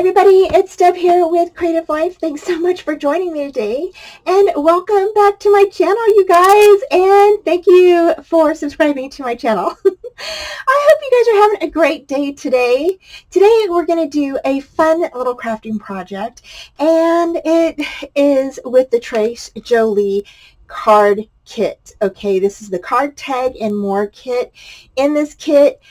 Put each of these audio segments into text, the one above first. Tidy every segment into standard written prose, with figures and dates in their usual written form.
everybody, it's Deb here with Creative Life. Thanks so much for joining me today, and welcome back to my channel, you guys, and thank you for subscribing to my channel. I hope you guys are having a great day today. Today we're going to do a fun little crafting project, and it is with the Trace Jolie card kit. Okay, this is the card tag and more kit. In this kit,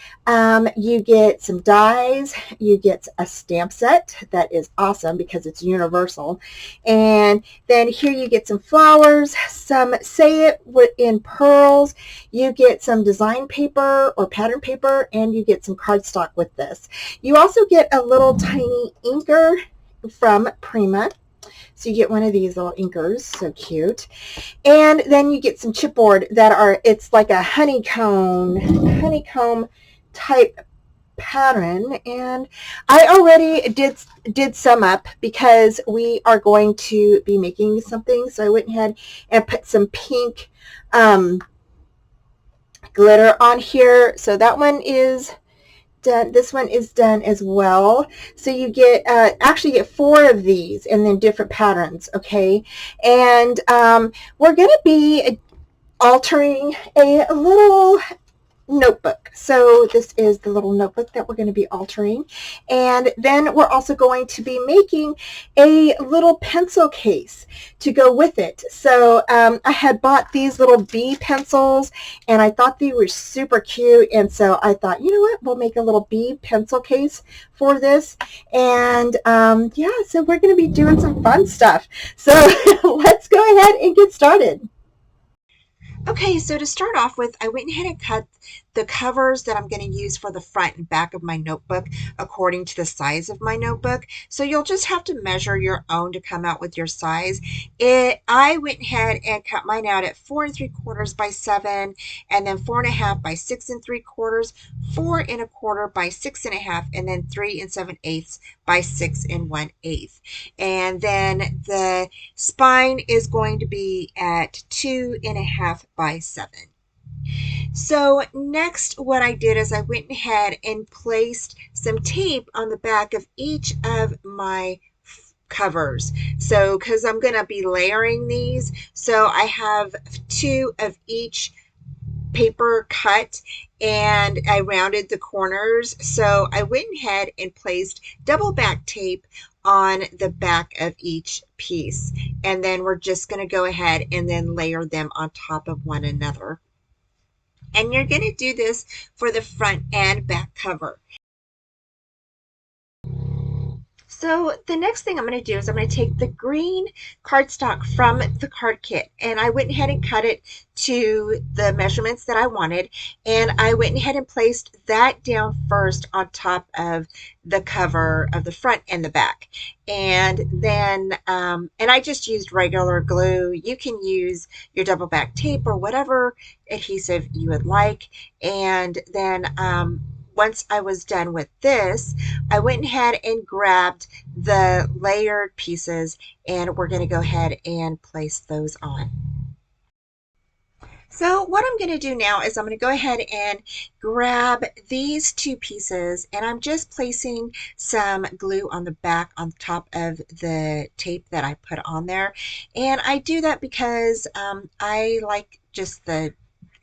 you get some dies, you get a stamp set that is awesome because it's universal, and then here you get some flowers, some say it in pearls, you get some design paper or pattern paper, and you get some cardstock with this. You also get a little tiny inker from Prima. So you get one of these little inkers, so cute. And then you get some chipboard that are, it's like a honeycomb type pattern. And I already did some up because we are going to be making something. So I went ahead and put some pink glitter on here. So that one is done. This one is done as well. So you get actually get 4 of these and then different patterns. Okay, and we're going to be altering a little notebook. So this is the little notebook that we're going to be altering, and then we're also going to be making a little pencil case to go with it. So I had bought these little bee pencils and I thought they were super cute, and so I thought, you know what, we'll make a little bee pencil case for this. And yeah, so we're going to be doing some fun stuff. So let's go ahead and get started. Okay, so to start off with, I went ahead and cut the covers that I'm going to use for the front and back of my notebook according to the size of my notebook. So you'll just have to measure your own to come out with your size. I went ahead and cut mine out at 4 3/4 by 7, and then 4 1/2 by 6 3/4, 4 1/4 by 6 1/2, and then 3 7/8 by 6 1/8. And then the spine is going to be at 2 1/2 by 7. So next what I did is I went ahead and placed some tape on the back of each of my covers. So because I'm going to be layering these, so I have 2 of each paper cut, and I rounded the corners. So I went ahead and placed double back tape on the back of each piece, and then we're just going to go ahead and then layer them on top of one another. And you're going to do this for the front and back cover. So the next thing I'm going to do is I'm going to take the green cardstock from the card kit, and I went ahead and cut it to the measurements that I wanted, and I went ahead and placed that down first on top of the cover of the front and the back. And then and I just used regular glue. You can use your double back tape or whatever adhesive you would like. And then once I was done with this, I went ahead and grabbed the layered pieces, and we're going to go ahead and place those on. So what I'm going to do now is I'm going to go ahead and grab these 2 pieces, and I'm just placing some glue on the back on top of the tape that I put on there. And I do that because I like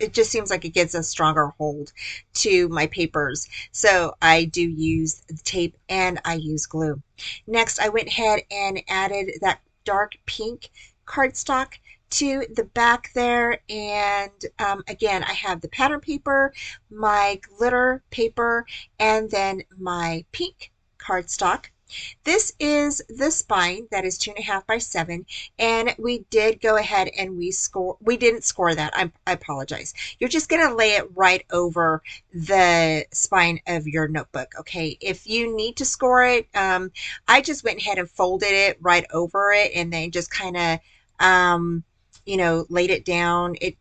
it just seems like it gives a stronger hold to my papers. So I do use tape and I use glue. Next, I went ahead and added that dark pink cardstock to the back there, and again, I have the pattern paper, my glitter paper, and then my pink cardstock. This is the spine that is 2 1/2 by 7, and we did go ahead and we didn't score that. I apologize. You're just going to lay it right over the spine of your notebook. Okay, if you need to score it, I just went ahead and folded it right over it, and then just kind of laid it down. It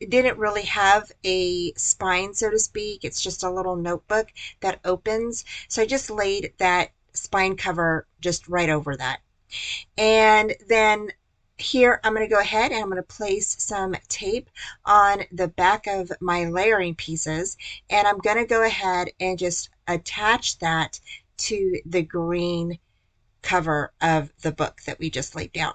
didn't really have a spine, so to speak. It's just a little notebook that opens. So I just laid that spine cover just right over that. And then here I'm going to go ahead and I'm going to place some tape on the back of my layering pieces, and I'm going to go ahead and just attach that to the green cover of the book that we just laid down.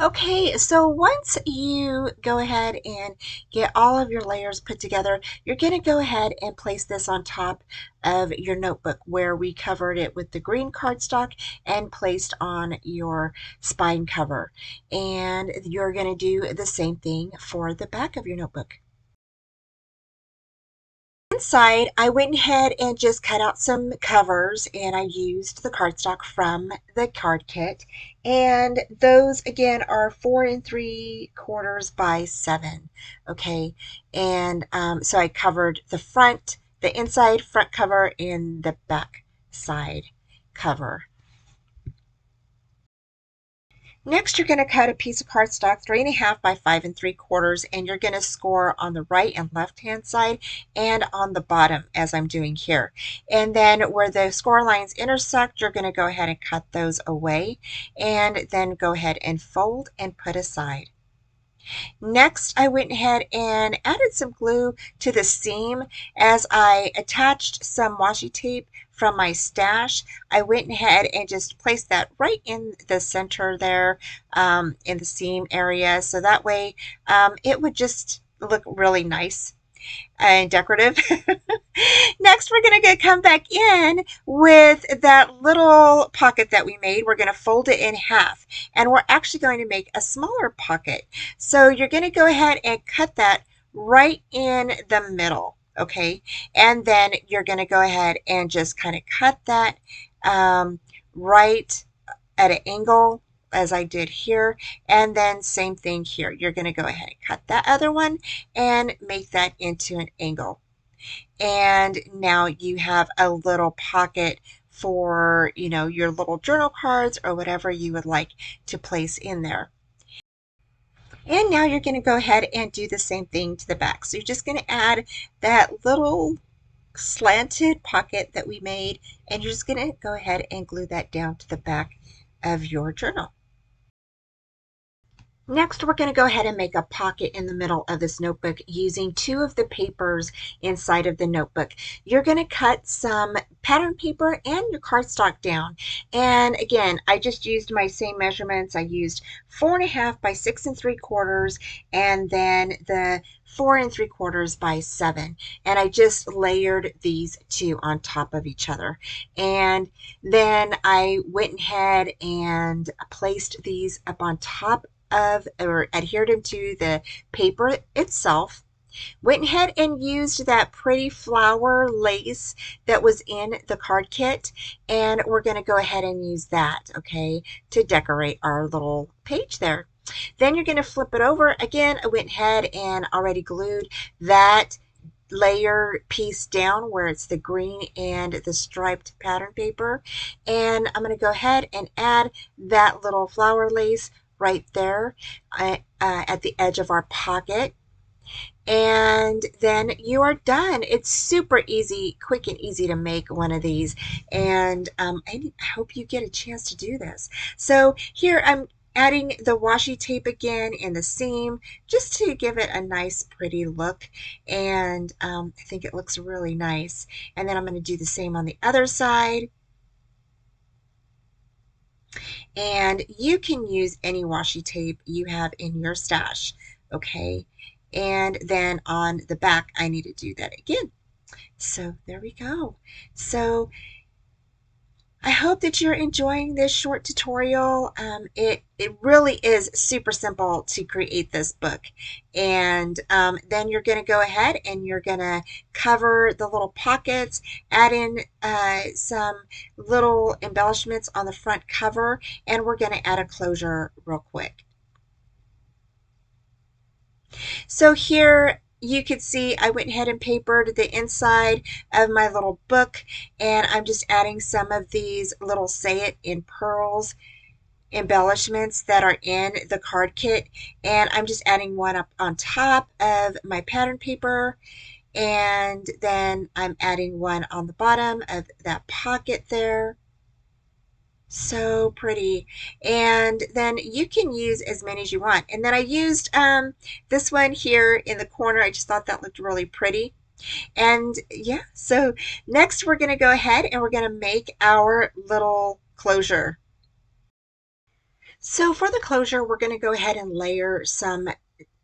Okay, so once you go ahead and get all of your layers put together, you're going to go ahead and place this on top of your notebook where we covered it with the green cardstock and placed on your spine cover. And you're going to do the same thing for the back of your notebook. Inside, I went ahead and just cut out some covers, and I used the cardstock from the card kit. And those again are 4 3/4 by 7. Okay. And so I covered the inside front cover and the back side cover. Next, you're going to cut a piece of cardstock 3 1/2 by 5 3/4, and you're going to score on the right and left hand side and on the bottom as I'm doing here. And then where the score lines intersect, you're going to go ahead and cut those away and then go ahead and fold and put aside. Next, I went ahead and added some glue to the seam as I attached some washi tape from my stash. I went ahead and just placed that right in the center there, in the seam area, so that way it would just look really nice and decorative. Next, we're going to come back in with that little pocket that we made. We're going to fold it in half, and we're actually going to make a smaller pocket. So you're going to go ahead and cut that right in the middle, okay? And then you're going to go ahead and just kind of cut that right at an angle as I did here, and then same thing here. You're going to go ahead and cut that other one and make that into an angle. And now you have a little pocket for, your little journal cards or whatever you would like to place in there. And now you're going to go ahead and do the same thing to the back. So you're just going to add that little slanted pocket that we made, and you're just going to go ahead and glue that down to the back of your journal. Next, we're going to go ahead and make a pocket in the middle of this notebook using 2 of the papers inside of the notebook. You're going to cut some pattern paper and your cardstock down. And again, I just used my same measurements. I used 4 1/2 by 6 3/4, and then the 4 3/4 by 7. And I just layered these 2 on top of each other. And then I went ahead and placed these up on top of, or adhered them to the paper itself. Went ahead and used that pretty flower lace that was in the card kit, and we're going to go ahead and use that, okay, to decorate our little page there. Then you're going to flip it over. Again, I went ahead and already glued that layer piece down where it's the green and the striped pattern paper, and I'm going to go ahead and add that little flower lace right there at the edge of our pocket. And then you are done. It's super easy, quick and easy to make one of these. And I hope you get a chance to do this. So here I'm adding the washi tape again in the seam just to give it a nice pretty look. And I think it looks really nice. And then I'm going to do the same on the other side. And you can use any washi tape you have in your stash, okay? And then on the back, I need to do that again. So there we go. So I hope that you're enjoying this short tutorial. It really is super simple to create this book. And then you're going to go ahead and you're going to cover the little pockets, add in some little embellishments on the front cover, and we're going to add a closure real quick. So here you can see I went ahead and papered the inside of my little book, and I'm just adding some of these little Say It in Pearls embellishments that are in the card kit, and I'm just adding one up on top of my pattern paper, and then I'm adding one on the bottom of that pocket there. So pretty. And then you can use as many as you want. And then I used this one here in the corner. I just thought that looked really pretty. And yeah, so next we're going to go ahead and we're going to make our little closure. So for the closure, we're going to go ahead and layer some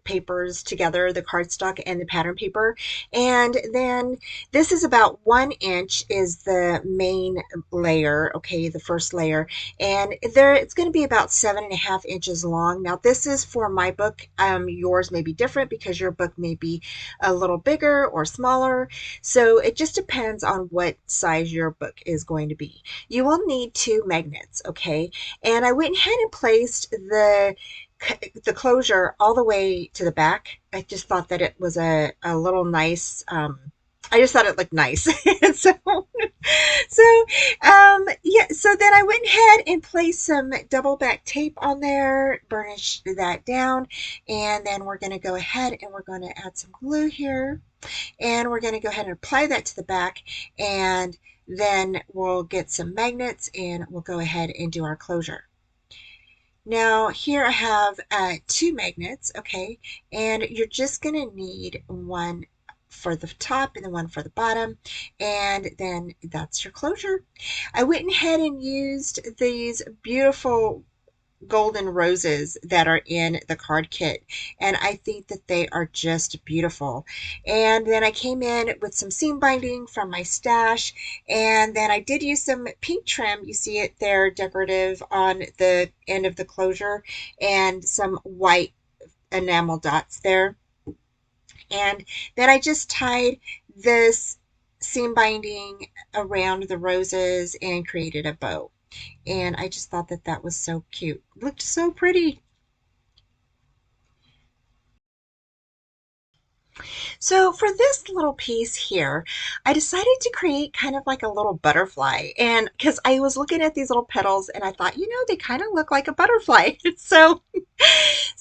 papers together, the cardstock and the pattern paper. And then this is about 1 inch is the main layer, okay, the first layer. And there it's going to be about 7.5 inches long. Now this is for my book. Yours may be different because your book may be a little bigger or smaller. So it just depends on what size your book is going to be. You will need 2 magnets, okay? And I went ahead and placed the closure all the way to the back. I just thought that it was a little nice. I just thought it looked nice. And yeah, so then I went ahead and placed some double back tape on there, burnished that down, and then we're going to go ahead and we're going to add some glue here, and we're going to go ahead and apply that to the back, and then we'll get some magnets and we'll go ahead and do our closure. Now here I have 2 magnets, okay, and you're just going to need one for the top and then one for the bottom, and then that's your closure. I went ahead and used these beautiful golden roses that are in the card kit, and I think that they are just beautiful. And then I came in with some seam binding from my stash, and then I did use some pink trim. You see it there, decorative on the end of the closure, and some white enamel dots there. And then I just tied this seam binding around the roses and created a bow, and I just thought that that was so cute. It looked so pretty. So for this little piece here, I decided to create kind of like a little butterfly. And because I was looking at these little petals and I thought, they kind of look like a butterfly. So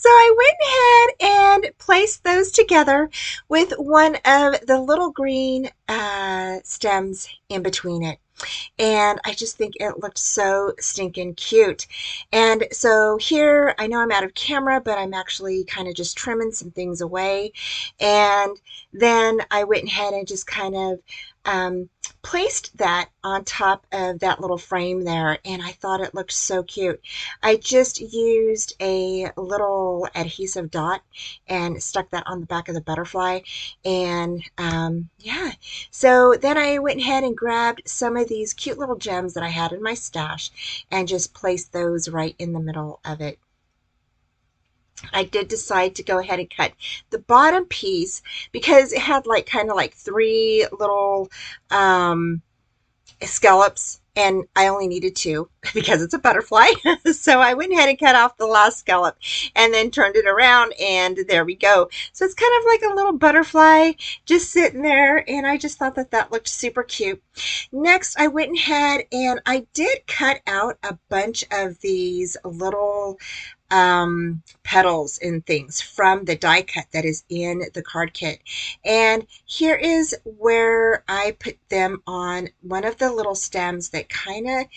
I went ahead and placed those together with one of the little green stems in between it. And I just think it looked so stinking cute. And so here, I know I'm out of camera, but I'm actually kind of just trimming some things away. And then I went ahead and just kind of placed that on top of that little frame there, and I thought it looked so cute. I just used a little adhesive dot and stuck that on the back of the butterfly, and yeah. So then I went ahead and grabbed some of these cute little gems that I had in my stash and just placed those right in the middle of it. I did decide to go ahead and cut the bottom piece because it had like kind of like 3 little scallops, and I only needed 2 because it's a butterfly. So I went ahead and cut off the last scallop and then turned it around, and there we go. So it's kind of like a little butterfly just sitting there, and I just thought that that looked super cute. Next, I went ahead and I did cut out a bunch of these little petals and things from the die cut that is in the card kit. And here is where I put them on one of the little stems that kind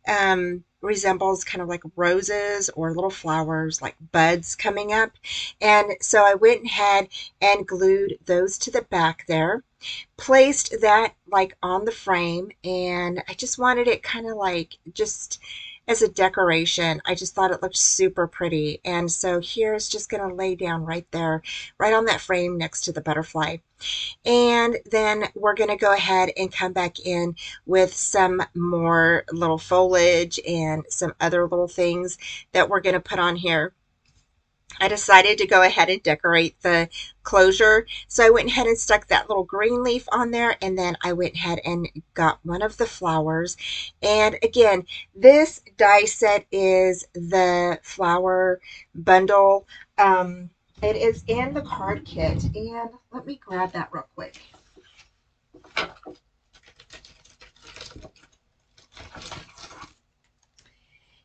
of resembles kind of like roses or little flowers, like buds coming up. And so I went ahead and glued those to the back there, placed that like on the frame, and I just wanted it kind of like just as a decoration. I just thought it looked super pretty. And so here's just going to lay down right there, right on that frame next to the butterfly. And then we're going to go ahead and come back in with some more little foliage and some other little things that we're going to put on here. I decided to go ahead and decorate the closure. So I went ahead and stuck that little green leaf on there, and then I went ahead and got one of the flowers. And again, this die set is the flower bundle. It is in the card kit, and let me grab that real quick.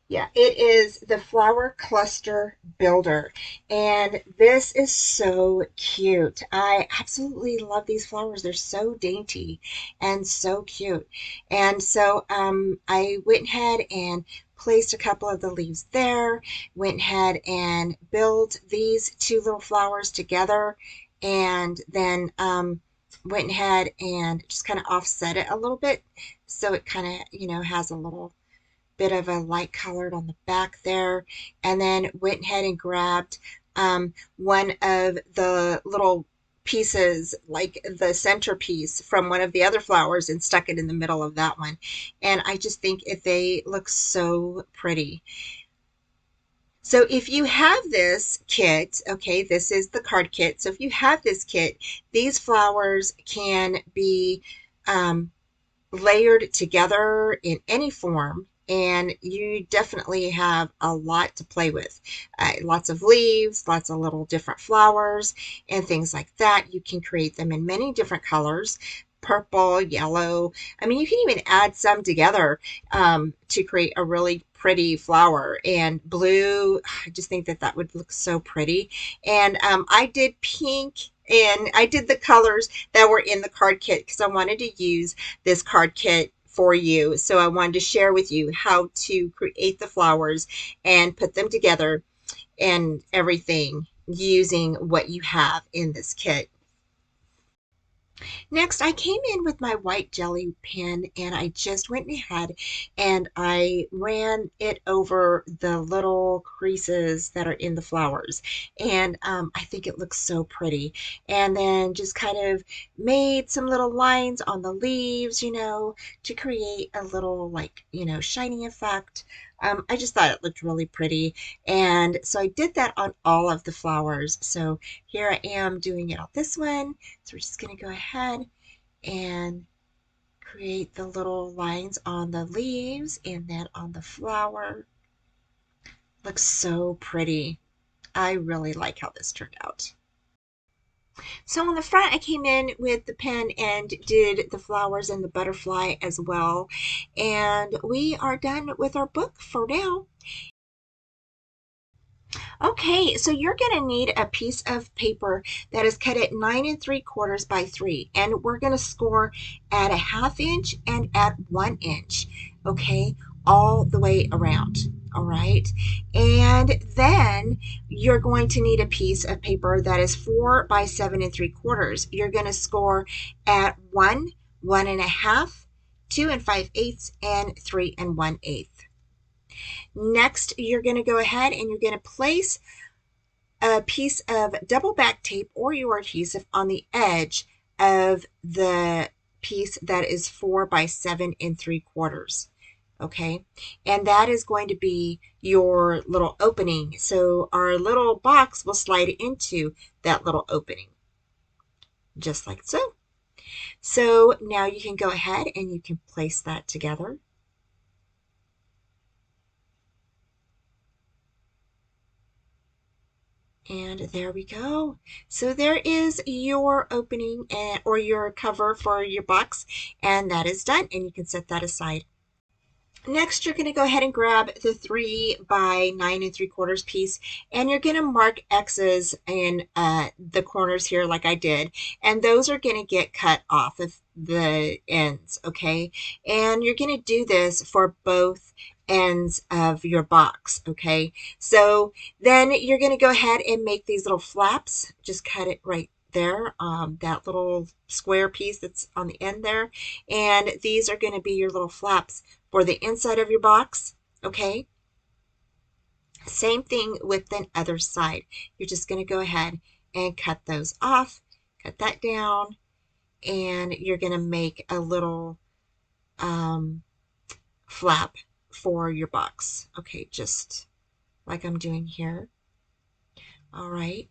Yeah, it is the Flower Cluster Builder, and this is so cute. I absolutely love these flowers. They're so dainty and so cute. And so I went ahead and placed a couple of the leaves there, went ahead and built these 2 little flowers together, and then went ahead and just kind of offset it a little bit so it kind of, has a little bit of a light colored on the back there, and then went ahead and grabbed one of the little pieces, like the centerpiece from one of the other flowers, and stuck it in the middle of that one. And I just think they look so pretty. So if you have this kit, okay, this is the card kit. So if you have this kit, these flowers can be layered together in any form, and you definitely have a lot to play with. Lots of leaves, lots of little different flowers, and things like that. You can create them in many different colors, purple, yellow. I mean, you can even add some together to create a really pretty flower. And blue, I just think that would look so pretty. And I did pink, and I did the colors that were in the card kit because I wanted to use this card kit for you. So I wanted to share with you how to create the flowers and put them together and everything using what you have in this kit. Next, I came in with my white jelly pen, and I just went ahead and I ran it over the little creases that are in the flowers. And I think it looks so pretty. And then just kind of made some little lines on the leaves, to create a little, like, shiny effect. I just thought it looked really pretty. And so I did that on all of the flowers. So here I am doing it on this one. So we're just going to go ahead and create the little lines on the leaves and then on the flower. Looks so pretty. I really like how this turned out. So on the front, I came in with the pen and did the flowers and the butterfly as well. And we are done with our book for now. Okay, so you're going to need a piece of paper that is cut at 9 3/4 by 3, and we're going to score at a 1/2 inch and at 1 inch, okay, all the way around. All right, and then you're going to need a piece of paper that is 4 by 7 3/4. You're going to score at 1, 1 1/2, 2 5/8, and 3 1/8. Next, you're going to go ahead and you're going to place a piece of double back tape or your adhesive on the edge of the piece that is 4 by 7 3/4. Okay, and that is going to be your little opening. So our little box will slide into that little opening, just like so. So now you can go ahead and you can place that together. And there we go. So there is your opening or your cover for your box, and that is done, and you can set that aside. Next, you're going to go ahead and grab the 3 by 9 3/4 piece, and you're going to mark X's in the corners here like I did, and those are going to get cut off of the ends, okay? And you're going to do this for both ends of your box, okay? So then you're going to go ahead and make these little flaps. Just cut it right there, that little square piece that's on the end there, and these are going to be your little flaps for the inside of your box, okay? Same thing with the other side. You're just going to go ahead and cut those off, cut that down, and you're going to make a little flap for your box, okay, just like I'm doing here. All right,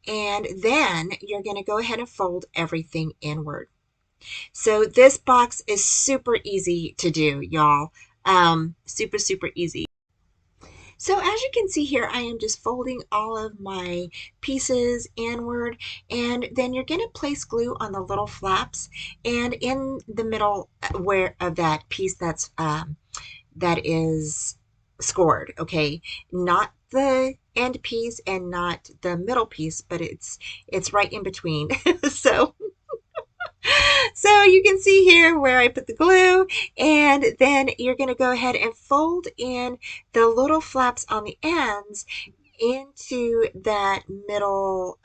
and then you're going to go ahead and fold everything inward. So this box is super easy to do, y'all. Super, super easy. So as you can see here, I am just folding all of my pieces inward, and then you're going to place glue on the little flaps, and in the middle where of that piece that is scored, okay, not the end piece and not the middle piece, but it's right in between. So you can see here where I put the glue, and then you're going to go ahead and fold in the little flaps on the ends into that middle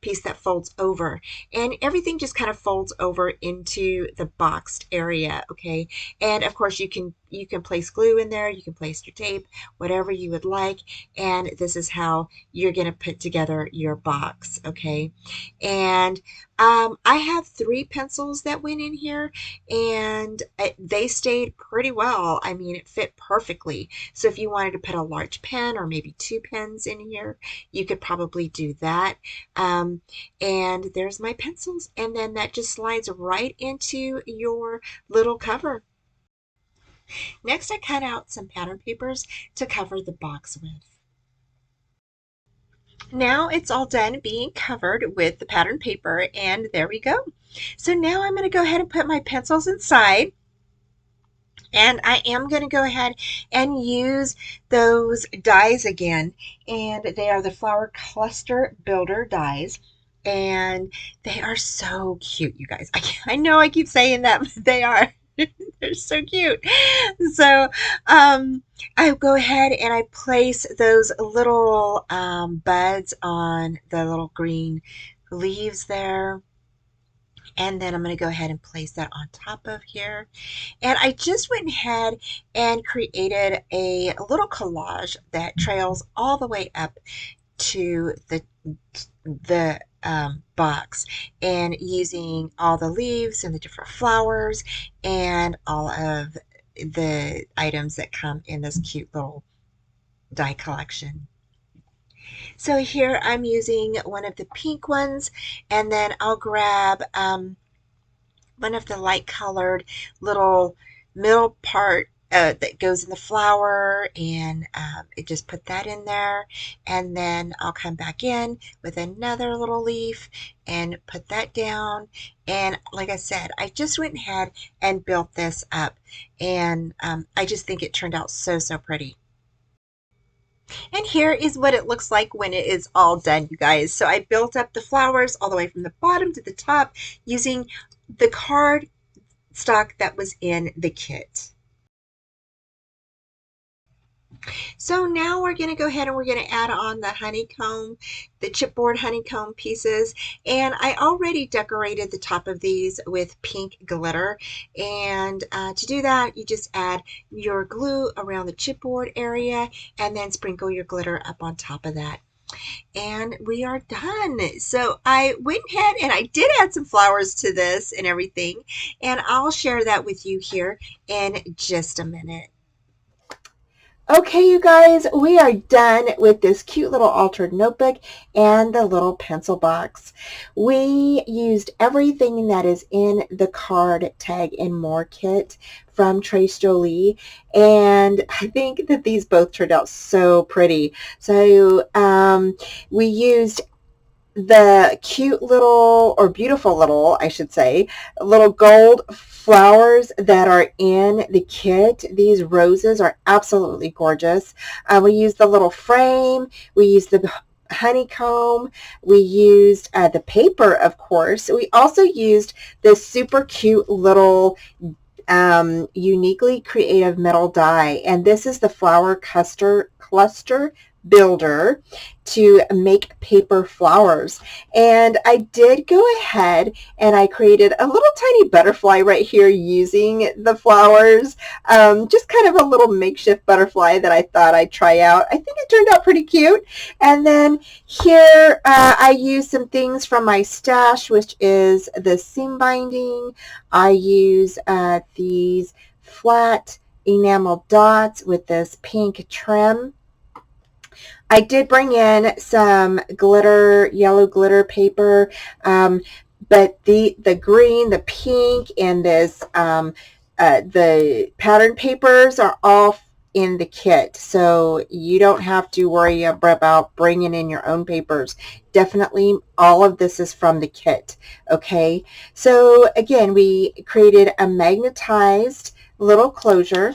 piece that folds over, and everything just kind of folds over into the boxed area. Okay, and of course you can place glue in there, you can place your tape, whatever you would like, and this is how you're going to put together your box. Okay, and I have 3 pencils that went in here, and they stayed pretty well. I mean, it fit perfectly. So if you wanted to put a large pen or maybe 2 pens in here, you could probably do that. Um, and there's my pencils, and then that just slides right into your little cover. Next, I cut out some pattern papers to cover the box with. Now it's all done being covered with the pattern paper, and there we go. So now I'm going to go ahead and put my pencils inside. And I am going to go ahead and use those dies again. And they are the Flower Cluster Builder dies. And they are so cute, you guys. I know I keep saying that, but they are. They're so cute. So I go ahead and I place those little buds on the little green leaves there. And then I'm going to go ahead and place that on top of here. And I just went ahead and created a little collage that trails all the way up to the box, and using all the leaves and the different flowers and all of the items that come in this cute little die collection. So here I'm using one of the pink ones, and then I'll grab one of the light colored little middle part that goes in the flower, and just put that in there, and then I'll come back in with another little leaf and put that down. And like I said, I just went ahead and built this up, and I just think it turned out so pretty. And here is what it looks like when it is all done, you guys. So I built up the flowers all the way from the bottom to the top using the card stock that was in the kit. So now we're going to go ahead and we're going to add on the honeycomb, the chipboard honeycomb pieces. And I already decorated the top of these with pink glitter. And to do that, you just add your glue around the chipboard area and then sprinkle your glitter up on top of that. And we are done. So I went ahead and I did add some flowers to this and everything. And I'll share that with you here in just a minute. Okay, you guys, we are done with this cute little altered notebook and the little pencil box. We used everything that is in the card tag and more kit from Trace Jolie, and I think that these both turned out so pretty. So we used the cute little, or beautiful little, I should say, little gold flowers that are in the kit. These roses are absolutely gorgeous. We used the little frame. We used the honeycomb. We used the paper, of course. We also used this super cute little uniquely creative metal die, and this is the Flower Cluster Builder to make paper flowers. And I did go ahead and I created a little tiny butterfly right here using the flowers, just kind of a little makeshift butterfly that I thought I'd try out. I think it turned out pretty cute. And then here I used some things from my stash, which is the seam binding. I use these flat enamel dots with this pink trim. I did bring in some glitter, yellow glitter paper, but the green, the pink, and this the pattern papers are all in the kit, so you don't have to worry about bringing in your own papers. Definitely all of this is from the kit. Okay, so again, we created a magnetized little closure.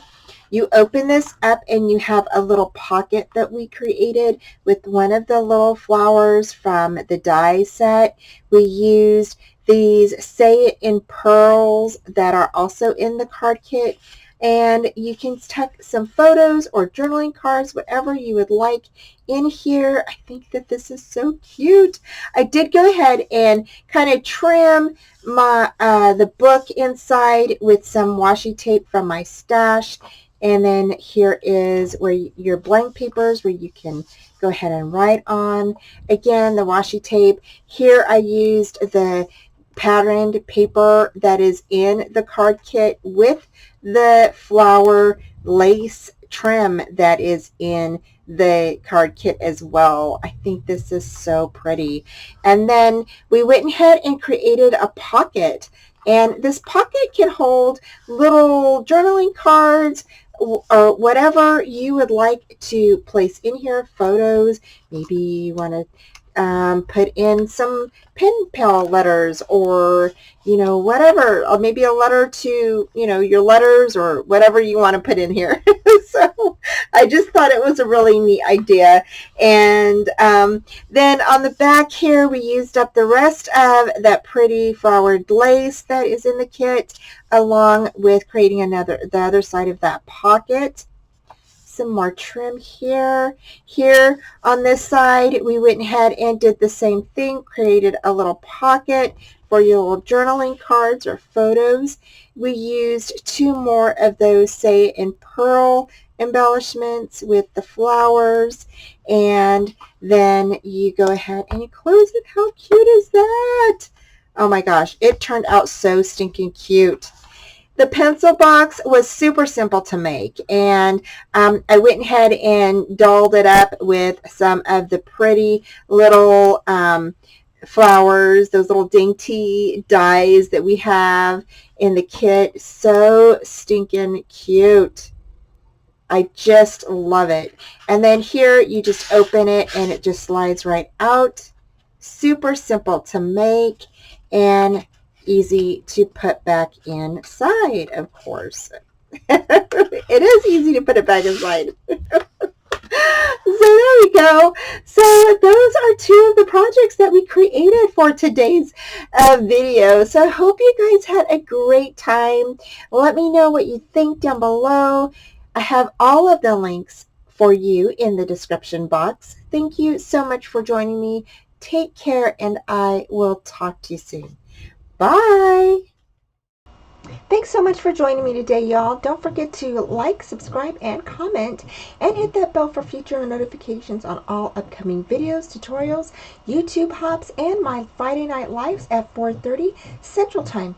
You open this up and you have a little pocket that we created with one of the little flowers from the die set. We used these Say It in Pearls that are also in the card kit. and you can tuck some photos or journaling cards, whatever you would like in here. I think that this is so cute. I did go ahead and kind of trim my the book inside with some washi tape from my stash. And then here is where your blank papers where you can go ahead and write on. Again, the washi tape. Here I used the patterned paper that is in the card kit with the flower lace trim that is in the card kit as well. I think this is so pretty. And then we went ahead and created a pocket. And this pocket can hold little journaling cards or whatever you would like to place in here, photos. Maybe you want to put in some pen pal letters, or whatever, or maybe a letter to your letters, or whatever you want to put in here. So I just thought it was a really neat idea. And then on the back here we used up the rest of that pretty flowered lace that is in the kit, along with creating the other side of that pocket. Some more trim here. Here on this side, we went ahead and did the same thing, created a little pocket for your little journaling cards or photos. We used 2 more of those, say, in pearl embellishments with the flowers, and then you go ahead and you close it. How cute is that? Oh my gosh, it turned out so stinking cute. The pencil box was super simple to make, and I went ahead and dolled it up with some of the pretty little flowers, those little dainty dies that we have in the kit. So stinking cute. I just love it. And then here you just open it and it just slides right out. Super simple to make and easy to put back inside, of course. It is easy to put it back inside. So there we go. So those are 2 of the projects that we created for today's video. So I hope you guys had a great time. Let me know what you think down below. I have all of the links for you in the description box. Thank you so much for joining me. Take care, and I will talk to you soon. Bye. Thanks so much for joining me today, y'all. Don't forget to like, subscribe, and comment, and hit that bell for future notifications on all upcoming videos, tutorials, YouTube hops, and my Friday night lives at 4:30 Central Time.